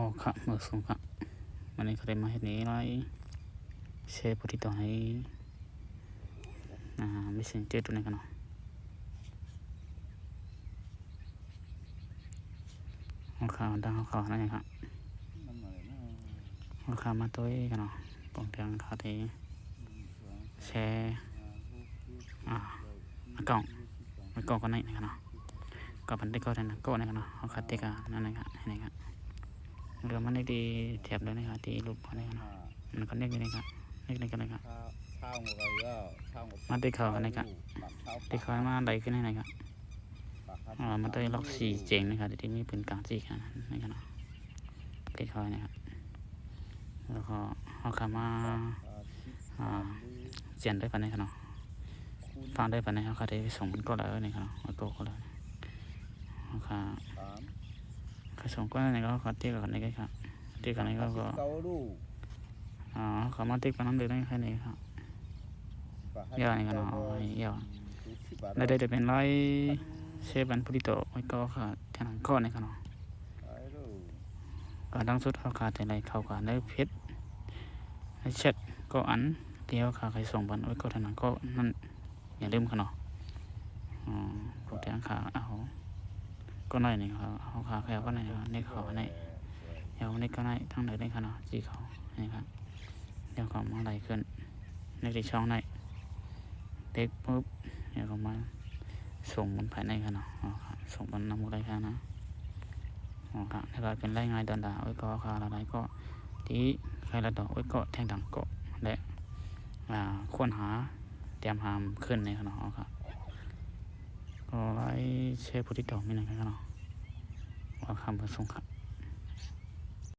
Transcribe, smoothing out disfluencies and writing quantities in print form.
อค่ะเมื่อสูงค่ะวันนี้เขาได้มาเห็นนี้ไรเชฟผู้ที่ต่อให้ไม่เสียงเจ็ดตัวนี้กันเนาะหัวข่าวดังหัวข่าวนั่นเองครับหัวข่าวมาตัวกันเนาะปองเตียงข่าวที่แชร์มากล่องก็ไหนกันเนาะก็พันธุ์ก็ได้นะก็ไหนกันเนาะหัวข่าวที่กันนั่นเองครับนี่ครับเรือมันได้ดีแถบเลยนะครับที่รูปอะไรกันเนาะมันก็เรียกนี่ครับเรียกนี่กันเลยครับมาตีเขากันนะครับตีเขามาได้ขึ้นให้นะครับมาตีล็อกสี่เจ๋งนะครับที่มีปืนกลางสี่กันนี่กันเนาะตีเขานะครับแล้วก็เอาขามาเจียนได้ปันนี้ครับเนาะฟังได้ปันนี้เขาได้ส่งมันก็แล้วนี่ครับโก้ก็แล้วเอาขาส่งก็นี่ก็เขาตีกันนี่ครับตีกันนี่ก็เขามาตีกันนั่นเลยได้แค่นี้ครับเยอะนี่กันเนาะเยอะแล้วได้จะเป็นร้อยเชฟบันพุริโตไว้ก็ค่ะแทนก้อนนี่กันเนาะก็ดังสุดเขาขาดแต่ไรเขาขาดได้เพชรให้เช็ดก็อันเดียวขาใครส่งบันไว้ก็แทนก็นั่นอย่าลืมกันเนาะพวกแทนขาเอาก็ไหนนี่เขาเขาขาแค่ก็ไหนนี่เขาไหนเดี๋ยวนี่ก็ไหนทั้งไหนได้กันเนาะจีเขานี่ครับเดี๋ยวเขามาไหลขึ้นในที่ช่องไหนเด็กปุ๊บเดี๋ยวเขามาส่งมันภายในกันเนาะส่งมันนำอะไรกันนะครับแล้วก็เป็นรายงานดันดาไว้ก็ค่าอะไรก็ที่ใครละดอกไว้ก็แทงดังเกาะและค้นหาเตรียมหามขึ้นในกันเนาะครับก็ไล่เชฟผู้ที่ดอกไม่นานกันเนาะว่าคำประสงค์ครับ